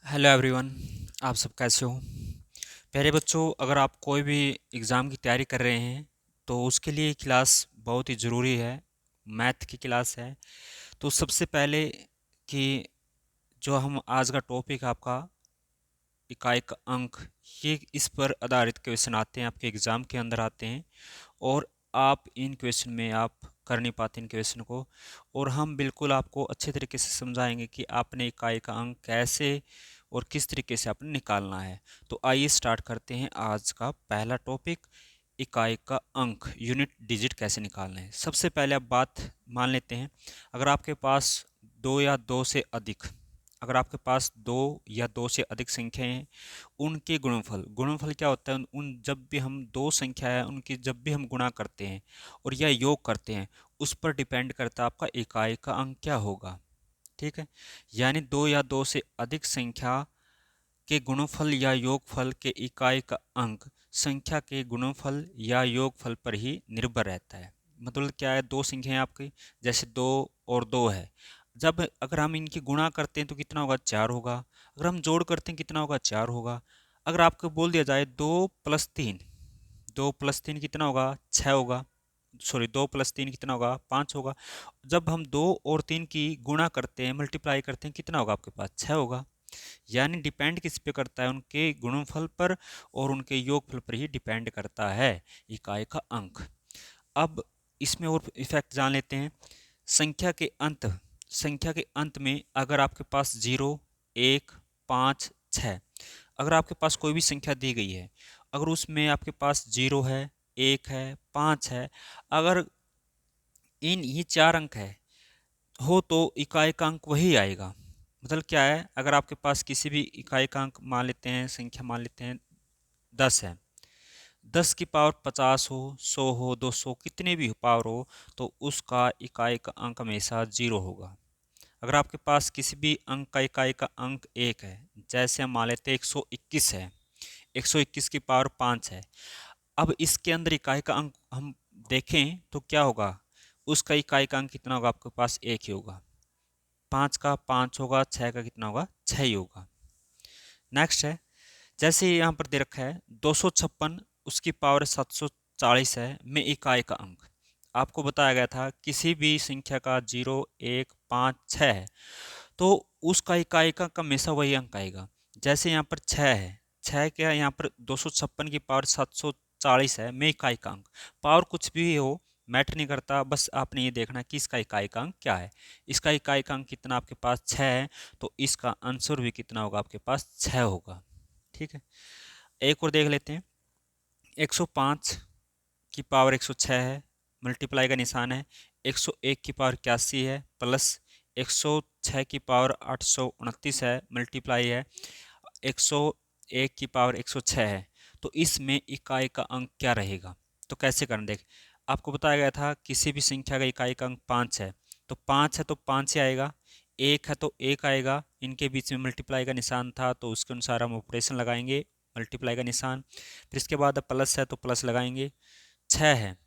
Hello everyone. आप सब कैसे हो? प्यारे बच्चों, अगर आप कोई भी एग्ज़ाम की तैयारी कर रहे हैं तो उसके लिए क्लास बहुत ही ज़रूरी है। मैथ की क्लास है। तो सबसे पहले कि जो हम आज का टॉपिक आपका इकाई का अंक, ये इस पर आधारित क्वेश्चन आते हैं, आपके एग्ज़ाम के अंदर आते हैं। और आप इन क्वेश्चन में आप कर नहीं पाते इन क्वेश्चन को। और हम बिल्कुल आपको अच्छे तरीके से समझाएंगे कि आपने इकाई का अंक कैसे और किस तरीके से आपने निकालना है। तो आइए स्टार्ट करते हैं आज का पहला टॉपिक, इकाई का अंक, यूनिट डिजिट कैसे निकालना है। सबसे पहले आप बात मान लेते हैं, अगर आपके पास दो या दो से अधिक अगर आपके पास दो या दो से अधिक संख्याएं हैं, उनके गुणनफल, गुणनफल क्या होता है, उन जब भी हम दो संख्या है उनकी जब भी हम गुणा करते हैं और या योग करते हैं, उस पर डिपेंड करता है आपका इकाई का अंक क्या होगा। ठीक है, यानी दो या दो से अधिक संख्या के गुणनफल या योगफल के इकाई का अंक संख्या के गुणनफल या योगफल पर ही निर्भर रहता है। मतलब क्या है, दो संख्याएं आपकी, जैसे दो और दो है, जब अगर हम इनकी गुणा करते हैं तो कितना होगा, चार होगा। अगर हम जोड़ करते हैं कितना होगा, चार होगा। अगर आपको बोल दिया जाए दो प्लस तीन कितना होगा, छः होगा। सॉरी, दो प्लस तीन कितना होगा, पाँच होगा। जब हम दो और तीन की गुणा करते हैं, मल्टीप्लाई करते हैं, कितना होगा आपके पास, छः होगा। यानी डिपेंड किस पे करता है, उनके गुणनफल पर और उनके योगफल पर ही डिपेंड करता है इकाई का अंक। अब इसमें और इफेक्ट जान लेते हैं। संख्या के अंत में अगर आपके पास जीरो, एक, पाँच, छः, अगर आपके पास कोई भी संख्या दी गई है, अगर उसमें आपके पास जीरो है, एक है, पाँच है, अगर इन ये चार अंक है हो तो इकाई का अंक वही आएगा। मतलब क्या है, अगर आपके पास किसी भी इकाई का अंक मान लेते हैं, संख्या मान लेते हैं 10 है, 10 की पावर 50 हो, 100 हो, 200, कितने भी पावर हो, तो उसका इकाई का अंक हमेशा जीरो होगा। अगर आपके पास किसी भी अंक का इकाई का अंक एक है, जैसे हम मान लेते हैं 121 है, 121 की पावर 5 है, अब इसके अंदर इकाई का अंक हम देखें तो क्या होगा, उसका इकाई का अंक कितना होगा, आपके पास एक ही होगा। पाँच का पाँच होगा, छः का कितना होगा, छः ही होगा। नेक्स्ट है, जैसे यहाँ पर दे रखा है 256, उसकी पावर 740 है, में इकाई का अंक आपको बताया गया था किसी भी संख्या का जीरो, एक, पाँच, छः है तो उसका इकाई का अंक हमेशा वही अंक आएगा। जैसे यहाँ पर छः है, छः क्या है, यहाँ पर 256 की पावर 740 है, में इकाई का अंक, पावर कुछ भी हो मैटर नहीं करता, बस आपने ये देखना कि इसका इकाई का अंक क्या है। इसका इकाई का अंक कितना आपके पास, छः है, तो इसका आंसर भी कितना होगा, आपके पास छः होगा। ठीक है, एक और देख लेते हैं। 105 की पावर 106 है, मल्टीप्लाई का निशान है। 101 की पावर 81 है, प्लस 106 की पावर 829 है, मल्टीप्लाई है। 101 की पावर 106 है, तो इसमें इकाई का अंक क्या रहेगा। तो कैसे करना, देख, आपको बताया गया था किसी भी संख्या का इकाई का अंक 5 है, तो 5 है तो 5 ही आएगा। एक है तो एक आएगा, इनके बीच में मल्टीप्लाई का निशान था तो उसके अनुसार हम ऑपरेशन लगाएंगे, मल्टीप्लाई का निशान। फिर इसके बाद प्लस है तो प्लस लगाएंगे। छः है,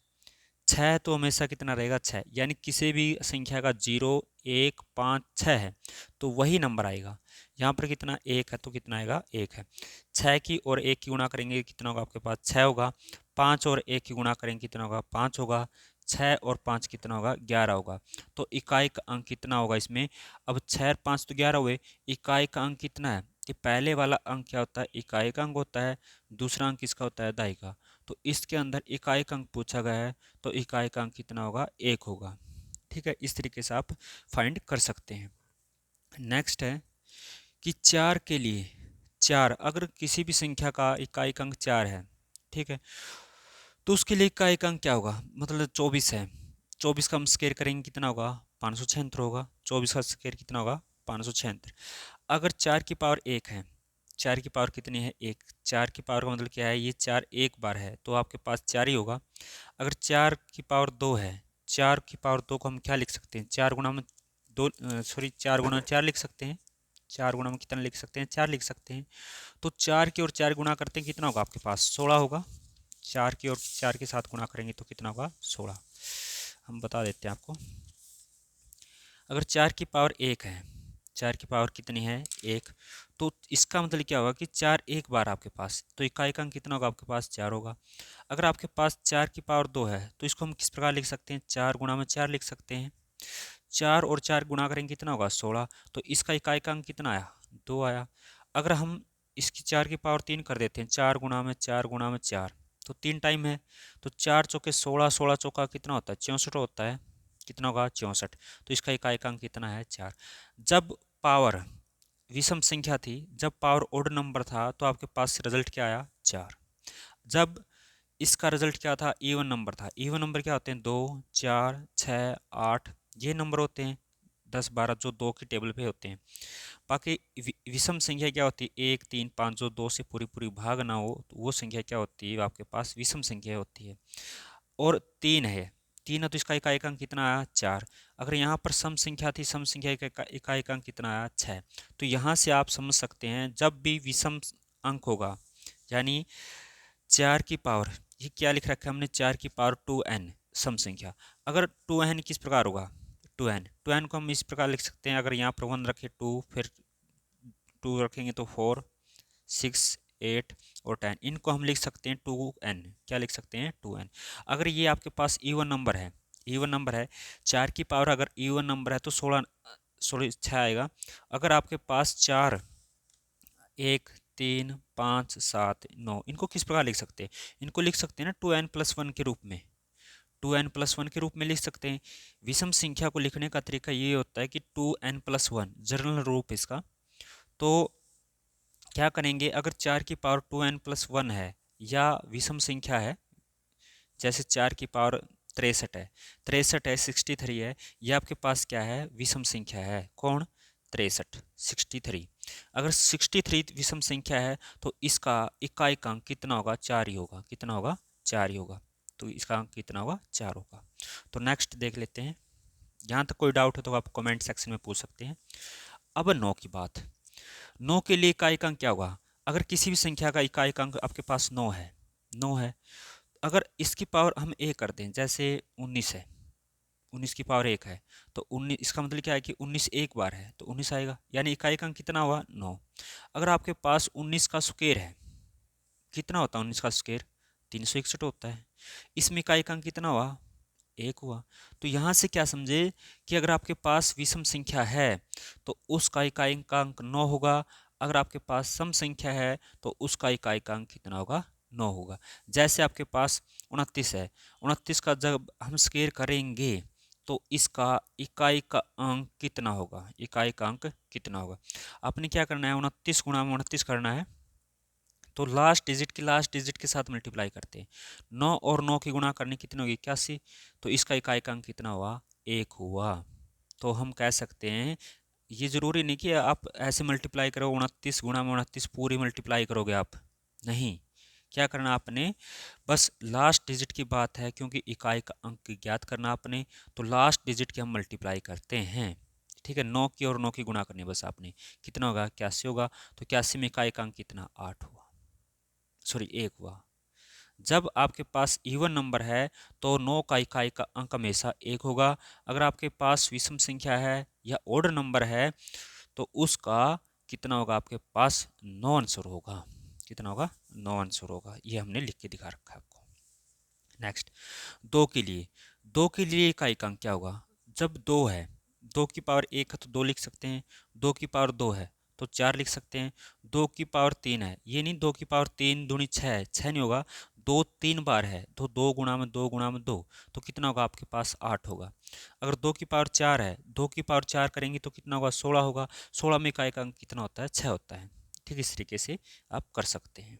छः तो हमेशा कितना रहेगा, छः, यानी किसी भी संख्या का जीरो, एक, पाँच, छः है तो वही नंबर आएगा। यहाँ पर कितना, एक है तो कितना आएगा, एक है। छः की और एक की गुणा करेंगे कितना होगा, आपके पास छः होगा। पाँच और एक की गुणा करेंगे कितना होगा, पाँच होगा। छः और पाँच कितना होगा, 11 होगा। तो इकाई का अंक कितना होगा इसमें, अब छः और पाँच तो 11 हुए, इकाई का अंक कितना है, ये पहले वाला अंक क्या होता है, इकाई का अंक होता है, दूसरा अंक किसका होता है, दहाई का। तो इसके अंदर इकाई का अंक पूछा गया है तो इकाई का अंक कितना होगा, एक होगा। ठीक है, इस तरीके से आप फाइंड कर सकते हैं। नेक्स्ट है कि चार के लिए, चार, अगर किसी भी संख्या का इकाई का अंक चार है, ठीक है, तो उसके लिए इकाई का अंक क्या होगा, मतलब 24 है, 24 का हम स्केयर करेंगे कितना होगा, 576 होगा। 24 का स्केयर कितना होगा, 576। अगर चार की पावर एक है, चार की पावर कितनी है, एक, चार की पावर का मतलब क्या है, ये चार एक बार है तो आपके पास चार ही होगा। अगर चार की पावर दो है, चार की पावर दो को हम क्या लिख सकते हैं, चार गुना में दो, सॉरी, चार गुना चार लिख सकते हैं। चार गुना में कितना लिख सकते हैं, चार लिख सकते हैं। तो चार की और चार गुना करते हैं कितना होगा, आपके पास 16 होगा। चार की और चार के साथ गुणा करेंगे तो कितना होगा, 16। हम बता देते हैं आपको। अगर चार की पावर एक है, 4 की पावर कितनी है 1। तो इसका मतलब क्या होगा कि 4 एक बार आपके पास, तो इकाई का अंक कितना होगा आपके पास 4 होगा। अगर आपके पास 4 की पावर 2 है तो इसको हम किस प्रकार लिख सकते हैं, 4 गुणा में 4 लिख सकते हैं। 4 और 4 गुणा करेंगे कितना होगा 16, तो इसका इकाई का अंक कितना आया 2 आया। अगर हम इसकी 4 की पावर 3 कर देते हैं, 4 गुणा में 4 गुणा में 4, तो 3 टाइम है, तो 4 चौके 16, 16 चौका कितना होता है 64 होता है, कितना होगा 64। तो इसका इकाई का अंक कितना है 4। जब पावर विषम संख्या थी, जब पावर ओड नंबर था, तो आपके पास रिजल्ट क्या आया 4। जब इसका रिजल्ट क्या था, इवन नंबर था। इवन नंबर क्या होते हैं 2, 4, 6, 8, ये नंबर होते हैं 10, 12 जो 2 की टेबल पे होते हैं। बाकी विषम संख्या क्या होती है 1, 3, 5, जो 2 से पूरी पूरी भाग ना हो, तो वो संख्या क्या होती है आपके पास विषम संख्या होती है। और 3 है, 3 है तो इसका इकाई का अंक कितना आया 4। अगर यहाँ पर सम संख्या थी, सम संख्या का इकाई का अंक कितना आया 6। तो यहाँ से आप समझ सकते हैं जब भी विषम अंक होगा, यानी 4 की पावर, ये क्या लिख रखा है हमने 4 की पावर 2n सम संख्या। अगर 2n किस प्रकार होगा 2n को हम इस प्रकार लिख सकते हैं, अगर यहाँ पर 1 रखे 2, फिर 2 रखेंगे तो 4, 6, 8 और 10, इनको हम लिख सकते हैं 2n। क्या लिख सकते हैं 2n। अगर ये आपके पास इवन नंबर है, इवन नंबर है 4 की पावर अगर इवन नंबर है तो 16 6 आएगा। अगर आपके पास 4, 1, 3, 5, 7, 9, इनको किस प्रकार लिख सकते हैं, इनको लिख सकते हैं ना 2n+1 के रूप में, 2n+1 के रूप में लिख सकते हैं। विषम संख्या को लिखने का तरीका ये होता है कि 2n+1 जनरल रूप इसका। तो क्या करेंगे, अगर 4 की पावर 2n+1 है या विषम संख्या है, जैसे 4 की पावर 63 है, 63 है, 63 है, ये आपके पास क्या है विषम संख्या है, कौन 63, 63। अगर 63 विषम संख्या है तो इसका इकाई का अंक कितना होगा 4 ही होगा, कितना होगा 4 ही होगा। तो इसका अंक कितना होगा 4 होगा। तो नेक्स्ट देख लेते हैं। यहाँ तक कोई डाउट हो तो आप कमेंट सेक्शन में पूछ सकते हैं। अब 9 की बात, 9 के लिए इकाई का अंक क्या होगा। अगर किसी भी संख्या का इकाई का अंक आपके पास 9 है, 9 है, अगर इसकी पावर हम 1 कर दें, जैसे 19 है, 19 की पावर 1 है, तो 19, इसका मतलब क्या है कि 19 एक बार है तो 19 आएगा, यानी इकाई का अंक कितना हुआ 9। अगर आपके पास 19 का स्क्वायर है, कितना होता है 19 का स्क्वायर 361 होता है, इसमें इकाई का अंक कितना हुआ 1 हुआ। तो यहाँ से क्या समझे कि अगर आपके पास विषम संख्या है तो उसका इकाई का अंक 9 होगा, अगर आपके पास सम संख्या है तो उसका इकाई का अंक कितना होगा 9 होगा। जैसे आपके पास 29 है, 29 का जब हम स्क्वायर करेंगे तो इसका इकाई का अंक कितना होगा, इकाई का अंक कितना होगा। आपने क्या करना है 29 गुणा में 29 करना है, तो लास्ट डिजिट के साथ मल्टीप्लाई करते हैं। 9 और 9 की गुणा करने कितनी होगी 81, तो इसका इकाई का अंक कितना हुआ 1 हुआ। तो हम कह सकते हैं, ये जरूरी नहीं कि आप ऐसे मल्टीप्लाई करो 29 गुणा में 29 पूरी मल्टीप्लाई करोगे आप, नहीं, क्या करना आपने, बस लास्ट डिजिट की बात है, क्योंकि इकाई का अंक ज्ञात करना आपने, तो लास्ट डिजिट की हम मल्टीप्लाई करते हैं। ठीक है, 9 की और 9 की गुणा करनी बस आपने, कितना होगा 81 होगा। तो 81 में इकाई का अंक कितना 8 हुआ, सॉरी 1 हुआ। जब आपके पास इवन नंबर है तो 9 का इकाई का अंक हमेशा 1 होगा। अगर आपके पास विषम संख्या है या ओड नंबर है तो उसका कितना होगा आपके पास 9 आंसर होगा, कितना होगा 9 आंसर होगा। ये हमने लिख के दिखा रखा है आपको। नेक्स्ट 2 के लिए, 2 के लिए इकाई का अंक क्या होगा, जब 2 है, 2 की पावर 1 है तो 2 लिख सकते हैं, 2 की पावर 2 है तो 4 लिख सकते हैं, 2 की पावर 3 है, ये नहीं 2 की पावर 3 दूनी 6 है, 6 नहीं होगा, 2 3 बार है तो 2 गुणा में 2 गुणा में 2, तो कितना होगा आपके पास 8 होगा। अगर 2 की पावर 4 है, 2 की पावर 4 करेंगे तो कितना होगा 16 होगा, 16 में इकाई का अंक कितना होता है 6 होता है। ठीक इस तरीके से आप कर सकते हैं।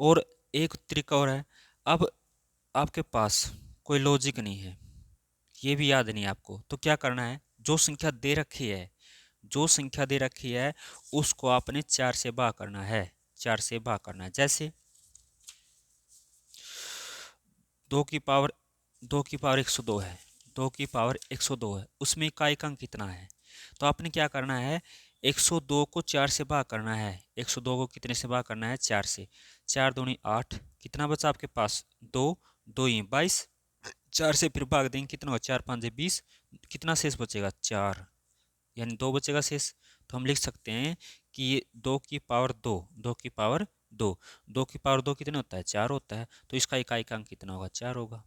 और एक तरीका और है, अब आपके पास कोई लॉजिक नहीं है, ये भी याद नहीं है आपको, तो क्या करना है, जो संख्या दे रखी है, जो संख्या दे रखी है उसको आपने 4 से भाग करना है, 4 से भाग करना है। जैसे 2 की पावर 102 है, 2 की पावर 102 है, उसमें इकाई का अंक कितना है, तो आपने क्या करना है 102 को 4 से भाग करना है। 102 को कितने से भाग करना है 4 से, 4 दूनी 8, कितना बचा आपके पास 2, 2 ही 22, 4 से फिर भाग देंगे कितना होगा 4 5 20, कितना शेष बचेगा 4, यानी 2 बचेगा शेष। तो हम लिख सकते हैं कि ये 2 की पावर 2, 2 की पावर 2, 2 की पावर 2 कितना होता है, 4 होता है। तो इसका इकाई कितना होगा, 4 होगा।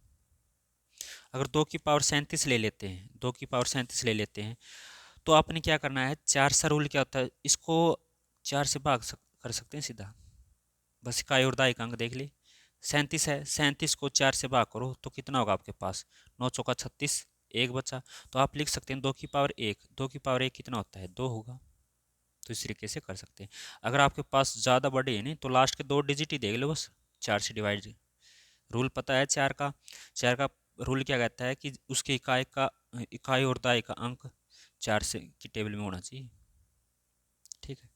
अगर 2 की पावर 37 ले लेते हैं, 2 की पावर 37 ले लेते हैं, तो आपने क्या करना है, 4 सा रूल क्या होता है, इसको 4 से कर सकते हैं सीधा। बस इकाई और दायिकांक देख ली। 37 है, 37 को 4 से भाग करो तो कितना होगा आपके पास, 9 चौका 36, 1 बचा। तो आप लिख सकते हैं 2 की पावर 1, 2 की पावर 1 कितना होता है, 2 होगा। तो इस तरीके से कर सकते हैं। अगर आपके पास ज़्यादा बड़े हैं नहीं तो लास्ट के 2 डिजिट ही देख लो बस, 4 से डिवाइड। रूल पता है 4 का, 4 का रूल क्या कहता है कि उसके इकाई और दाई का अंक 4 से की टेबल में होना चाहिए। ठीक है।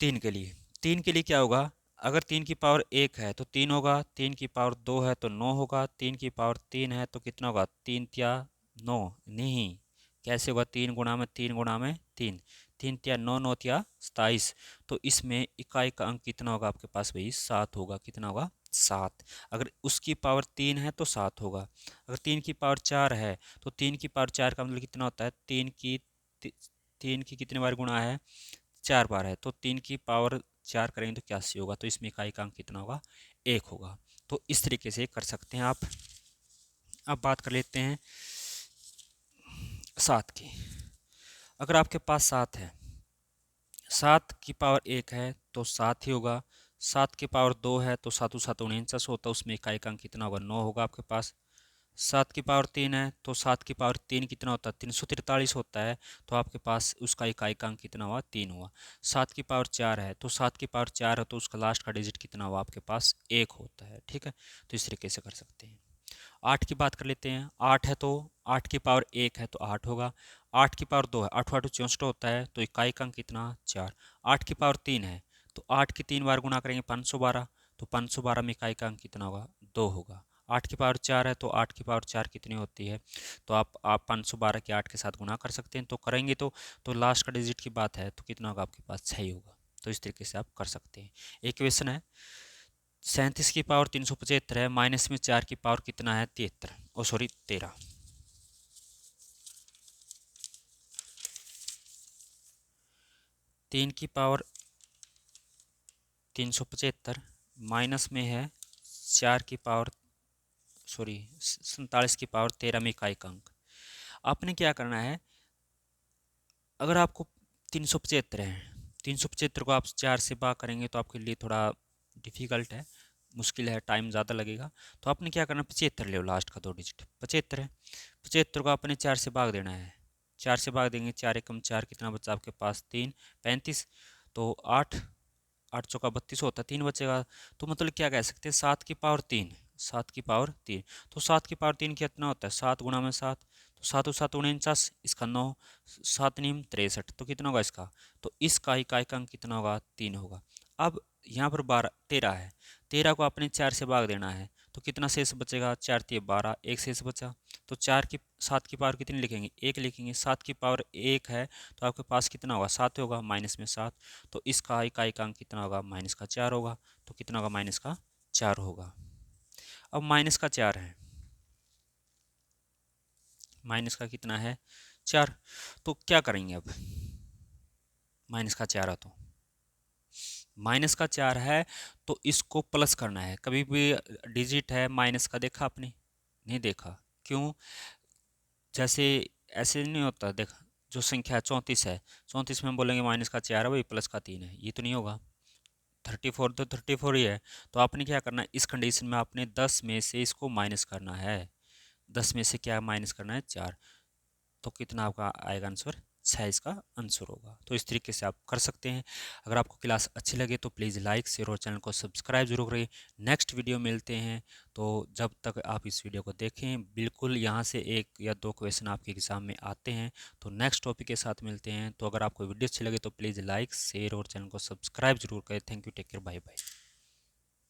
3 के लिए, 3 के लिए क्या होगा, अगर 3 की पावर 1 है तो 3 होगा, 3 की पावर 2 है तो 9 होगा, 3 की पावर 3 है तो कितना होगा, 3 या 9, नहीं कैसे होगा, 3 गुणा में 3 गुणा में 3, 3 या 9, 9 या 27। तो इसमें इकाई का अंक कितना होगा आपके पास भाई, 7 होगा। कितना होगा, 7। अगर उसकी पावर 3 है तो 7 होगा। अगर 3 की पावर 4 है तो 3 की पावर 4 का मतलब कितना होता है, 3 की कितने बार गुणा है, 4 बार है। तो 3 की पावर 4 करेंगे तो 81 होगा। तो इसमें इकाई का अंक कितना होगा, 1 होगा। तो इस तरीके से कर सकते हैं आप। अब बात कर लेते हैं 7 की। अगर आपके पास 7 है, 7 की पावर 1 है तो 7 ही होगा। 7 की पावर 2 है तो 7 7 49 होता है, उसमें इकाई का अंक कितना होगा, 9 होगा आपके पास। 7 की पावर 3 है तो 7 की पावर 3 कितना होता है, 343 होता है। तो आपके पास उसका इकाई का अंक कितना हुआ, 3 हुआ। 7 की पावर 4 है तो 7 की पावर 4 है तो उसका लास्ट का डिजिट कितना हुआ आपके पास, 1 होता है। ठीक है। तो इस तरीके से कर सकते हैं। 8 की बात कर लेते हैं। 8 है तो 8 की पावर 1 है तो 8 होगा। 8 की पावर 2 है, 8 8 64 होता है तो इकाई का अंक कितना, 4। 8 की पावर 3 है तो 8 की 3 बार गुणा करेंगे 512, तो 512 में इकाई का अंक कितना होगा, 2 होगा। 8 की पावर 4 है तो 8 की पावर 4 कितनी होती है, तो आप 512 के 8 के साथ गुणा कर सकते हैं। तो करेंगे तो लास्ट का डिजिट की बात है तो कितना होगा आपके पास, 6 होगा। तो इस तरीके से आप कर सकते हैं। एक क्वेश्चन है, 37 की पावर 375 है, माइनस में 4 की पावर कितना है, 73, ओ सॉरी 13। 3 की पावर 375 माइनस में है 4 की पावर, सॉरी 47 की पावर 13 में इकाई का अंक। आपने क्या करना है, अगर आपको 375 है, 375 को आप 4 से भाग करेंगे तो आपके लिए थोड़ा डिफ़िकल्ट है, मुश्किल है, टाइम ज़्यादा लगेगा। तो आपने क्या करना, 75 ले लो, लास्ट का 2 डिजिट 75 है। 75 को आपने 4 से भाग देना है, 4 से भाग देंगे, 4 एकम 4 कितना बचा आपके पास, 3, 35। तो 8, 8 चौका 32 होता है, 3 बचेगा। तो मतलब क्या कह सकते हैं, 7 की पावर 3, 7 की पावर 3। तो 7 की पावर 3 कितना होता है, 7 गुणा में 7, तो 7 और 7 49, इसका 9, 7 नीम 63, तो कितना होगा इसका, तो इसका इकाई का अंक कितना होगा, 3 होगा। अब यहाँ पर 12 13 है, 13 को आपने 4 से भाग देना है तो कितना शेष बचेगा, 4 3 12, एक शेष बचा। तो 7 की पावर कितनी लिखेंगे, 1 लिखेंगे। 7 की पावर 1 है तो आपके पास कितना होगा, 7 होगा, माइनस में 7। तो इसका इकाई का अंक कितना होगा, माइनस का 4 होगा। तो कितना होगा, माइनस का 4 होगा। अब माइनस का 4 है, माइनस का कितना है, 4। तो क्या करेंगे अब, माइनस का 4 है तो माइनस का 4 है तो इसको प्लस करना है। कभी भी डिजिट है माइनस का देखा आपने, नहीं देखा, क्यों, जैसे ऐसे नहीं होता, देखा जो संख्या 34 है, 34 में हम बोलेंगे माइनस का 4 है भाई, प्लस का 3 है, ये तो नहीं होगा। 34 तो 34 ही है। तो आपने क्या करना है, इस कंडीशन में आपने 10 में से इसको माइनस करना है। 10 में से क्या माइनस करना है, 4। तो कितना आपका आएगा आंसर, 6 इसका आंसर होगा। तो इस तरीके से आप कर सकते हैं। अगर आपको क्लास अच्छी लगे तो प्लीज़ लाइक शेयर और चैनल को सब्सक्राइब जरूर करिए। नेक्स्ट वीडियो मिलते हैं, तो जब तक आप इस वीडियो को देखें, बिल्कुल यहाँ से 1 या 2 क्वेश्चन आपके एग्ज़ाम में आते हैं। तो नेक्स्ट टॉपिक के साथ मिलते हैं। तो अगर आपको वीडियो अच्छी लगे तो प्लीज़ लाइक शेयर और चैनल को सब्सक्राइब जरूर करें। Thank you, take care, bye bye.